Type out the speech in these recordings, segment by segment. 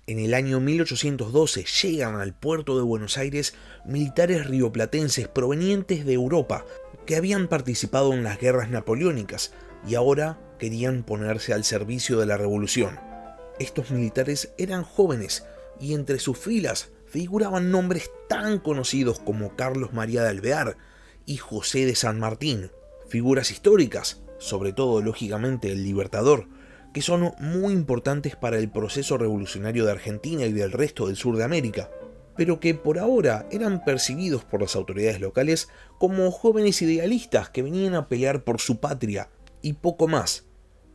En el año 1812 llegan al puerto de Buenos Aires militares rioplatenses provenientes de Europa que habían participado en las guerras napoleónicas y ahora querían ponerse al servicio de la revolución. Estos militares eran jóvenes y entre sus filas figuraban nombres tan conocidos como Carlos María de Alvear y José de San Martín, figuras históricas, sobre todo lógicamente el Libertador, que son muy importantes para el proceso revolucionario de Argentina y del resto del sur de América, pero que por ahora eran percibidos por las autoridades locales como jóvenes idealistas que venían a pelear por su patria y poco más.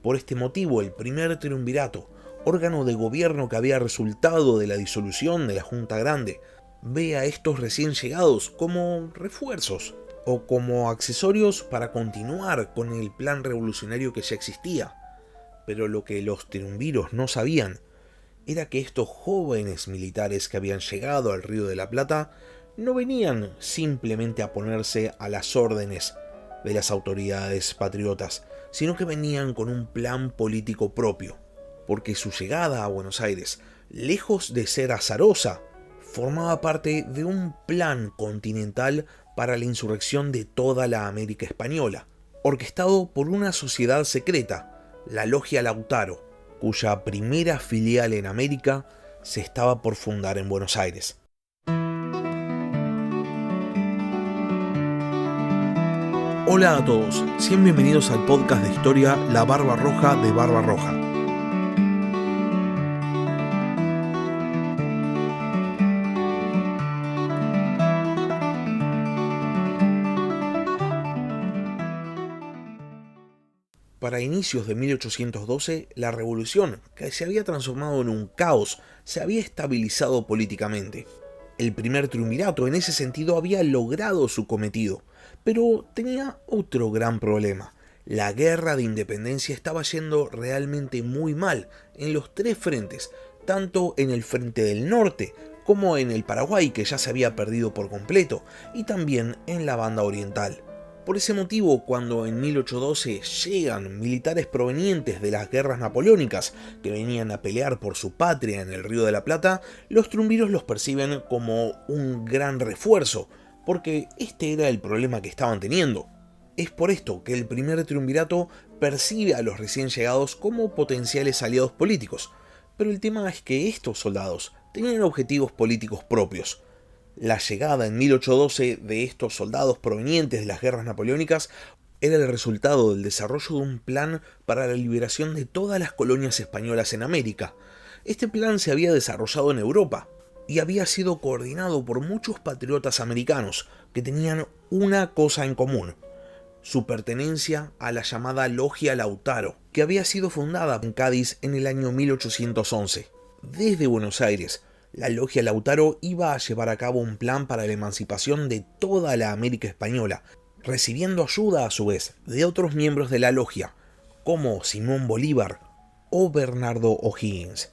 Por este motivo, el primer triunvirato, órgano de gobierno que había resultado de la disolución de la Junta Grande, ve a estos recién llegados como refuerzos o como accesorios para continuar con el plan revolucionario que ya existía. Pero lo que los triunviros no sabían era que estos jóvenes militares que habían llegado al Río de la Plata no venían simplemente a ponerse a las órdenes de las autoridades patriotas, sino que venían con un plan político propio, porque su llegada a Buenos Aires, lejos de ser azarosa, formaba parte de un plan continental para la insurrección de toda la América española, orquestado por una sociedad secreta, la Logia Lautaro, cuya primera filial en América se estaba por fundar en Buenos Aires. Hola a todos, sean bienvenidos al podcast de historia La Barba Roja de Barba Roja. Para inicios de 1812, la revolución, que se había transformado en un caos, se había estabilizado políticamente. El primer triunvirato en ese sentido había logrado su cometido, pero tenía otro gran problema. La guerra de independencia estaba yendo realmente muy mal en los tres frentes, tanto en el frente del norte como en el Paraguay, que ya se había perdido por completo, y también en la banda oriental. Por ese motivo, cuando en 1812 llegan militares provenientes de las guerras napoleónicas que venían a pelear por su patria en el Río de la Plata, los triunviros los perciben como un gran refuerzo, porque este era el problema que estaban teniendo. Es por esto que el primer triunvirato percibe a los recién llegados como potenciales aliados políticos, pero el tema es que estos soldados tenían objetivos políticos propios. La llegada en 1812 de estos soldados provenientes de las guerras napoleónicas era el resultado del desarrollo de un plan para la liberación de todas las colonias españolas en América. Este plan se había desarrollado en Europa y había sido coordinado por muchos patriotas americanos que tenían una cosa en común: su pertenencia a la llamada Logia Lautaro, que había sido fundada en Cádiz en el año 1811. Desde Buenos Aires, la Logia Lautaro iba a llevar a cabo un plan para la emancipación de toda la América española, recibiendo ayuda a su vez de otros miembros de la logia, como Simón Bolívar o Bernardo O'Higgins.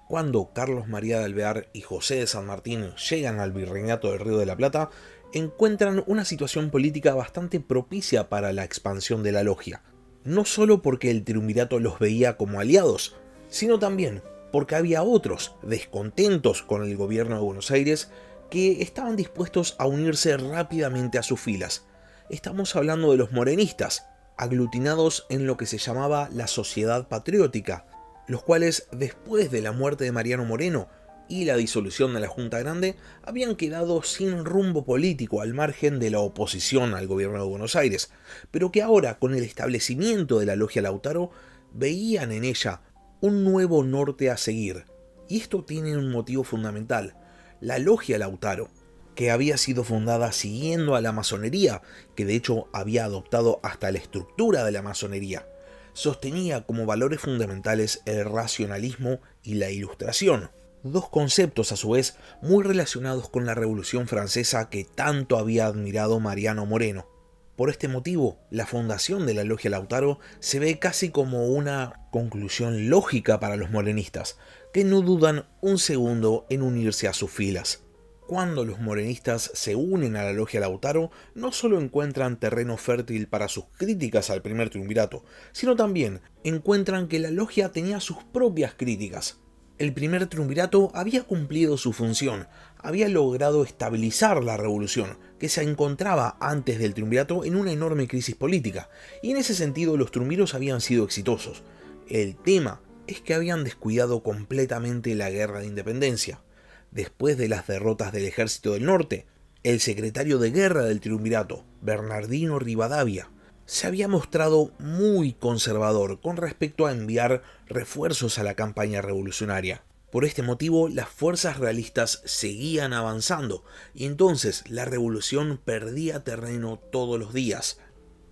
Cuando Carlos María de Alvear y José de San Martín llegan al Virreinato del Río de la Plata, encuentran una situación política bastante propicia para la expansión de la logia, no solo porque el triunvirato los veía como aliados, sino también porque había otros descontentos con el gobierno de Buenos Aires que estaban dispuestos a unirse rápidamente a sus filas. Estamos hablando de los morenistas, aglutinados en lo que se llamaba la Sociedad Patriótica, los cuales, después de la muerte de Mariano Moreno y la disolución de la Junta Grande, habían quedado sin rumbo político al margen de la oposición al gobierno de Buenos Aires, pero que ahora, con el establecimiento de la Logia Lautaro, veían en ella un nuevo norte a seguir. Y esto tiene un motivo fundamental: la Logia Lautaro, que había sido fundada siguiendo a la masonería, que de hecho había adoptado hasta la estructura de la masonería, sostenía como valores fundamentales el racionalismo y la ilustración, dos conceptos a su vez muy relacionados con la Revolución Francesa que tanto había admirado Mariano Moreno. Por este motivo, la fundación de la Logia Lautaro se ve casi como una conclusión lógica para los morenistas, que no dudan un segundo en unirse a sus filas. Cuando los morenistas se unen a la Logia Lautaro, no solo encuentran terreno fértil para sus críticas al primer triunvirato, sino también encuentran que la logia tenía sus propias críticas. El primer triunvirato había cumplido su función, había logrado estabilizar la revolución, que se encontraba antes del triunvirato en una enorme crisis política, y en ese sentido los triunviros habían sido exitosos. El tema es que habían descuidado completamente la guerra de independencia. Después de las derrotas del ejército del norte, el secretario de guerra del triunvirato, Bernardino Rivadavia, se había mostrado muy conservador con respecto a enviar refuerzos a la campaña revolucionaria. Por este motivo, las fuerzas realistas seguían avanzando y entonces la revolución perdía terreno todos los días.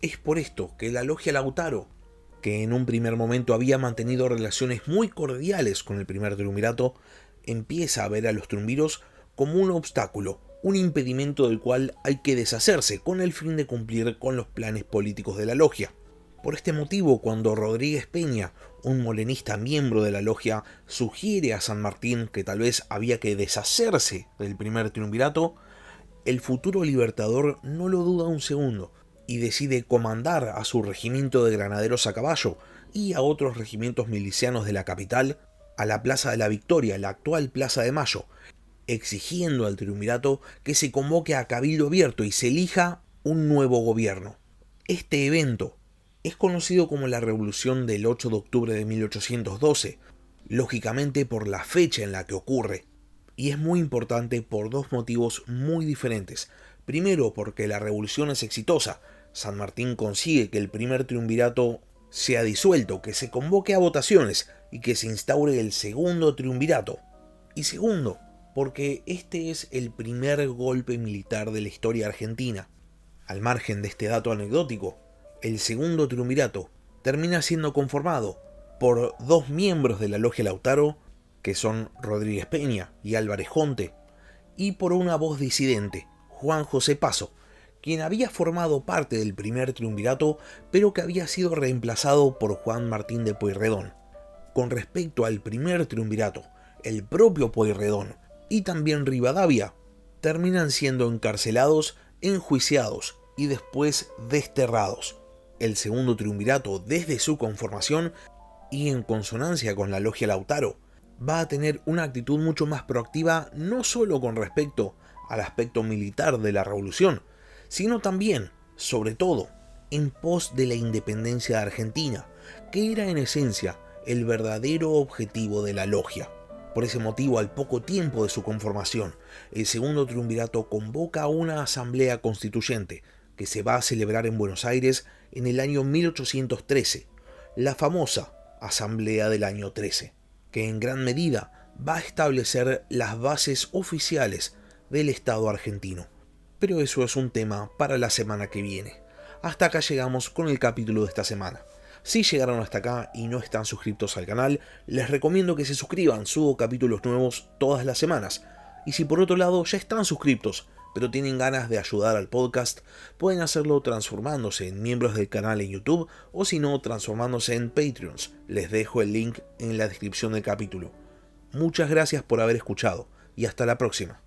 Es por esto que la logia Lautaro, que en un primer momento había mantenido relaciones muy cordiales con el primer triunvirato, empieza a ver a los triunviros como un obstáculo, un impedimento del cual hay que deshacerse con el fin de cumplir con los planes políticos de la logia. Por este motivo, cuando Rodríguez Peña, un molenista miembro de la logia, sugiere a San Martín que tal vez había que deshacerse del primer triunvirato, el futuro libertador no lo duda un segundo y decide comandar a su regimiento de granaderos a caballo y a otros regimientos milicianos de la capital a la Plaza de la Victoria, la actual Plaza de Mayo, exigiendo al triunvirato que se convoque a cabildo abierto y se elija un nuevo gobierno. Este evento es conocido como la Revolución del 8 de octubre de 1812, lógicamente por la fecha en la que ocurre, y es muy importante por dos motivos muy diferentes. Primero, porque la revolución es exitosa. San Martín consigue que el primer triunvirato sea disuelto, que se convoque a votaciones y que se instaure el segundo triunvirato. Y segundo, porque este es el primer golpe militar de la historia argentina. Al margen de este dato anecdótico, el segundo triunvirato termina siendo conformado por dos miembros de la logia Lautaro, que son Rodríguez Peña y Álvarez Jonte, y por una voz disidente, Juan José Paso, quien había formado parte del primer triunvirato, pero que había sido reemplazado por Juan Martín de Pueyrredón. Con respecto al primer triunvirato, el propio Pueyrredón y también Rivadavia terminan siendo encarcelados, enjuiciados y después desterrados. El segundo triunvirato, desde su conformación y en consonancia con la logia Lautaro, va a tener una actitud mucho más proactiva, no solo con respecto al aspecto militar de la revolución, sino también, sobre todo, en pos de la independencia de Argentina, que era en esencia el verdadero objetivo de la logia. Por ese motivo, al poco tiempo de su conformación, el segundo triunvirato convoca a una asamblea constituyente que se va a celebrar en Buenos Aires en el año 1813, la famosa Asamblea del año 13, que en gran medida va a establecer las bases oficiales del Estado argentino. Pero eso es un tema para la semana que viene. Hasta acá llegamos con el capítulo de esta semana. Si llegaron hasta acá y no están suscritos al canal, les recomiendo que se suscriban, subo capítulos nuevos todas las semanas. Y si por otro lado ya están suscritos, pero tienen ganas de ayudar al podcast, pueden hacerlo transformándose en miembros del canal en YouTube o si no, transformándose en Patreons. Les dejo el link en la descripción del capítulo. Muchas gracias por haber escuchado y hasta la próxima.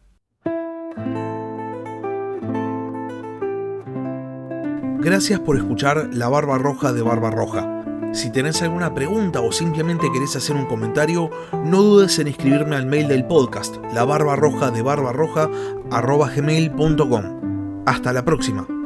Gracias por escuchar La Barba Roja de Barba Roja. Si tenés alguna pregunta o simplemente querés hacer un comentario, no dudes en escribirme al mail del podcast, labarbarrojadebarbarroja@gmail.com. Hasta la próxima.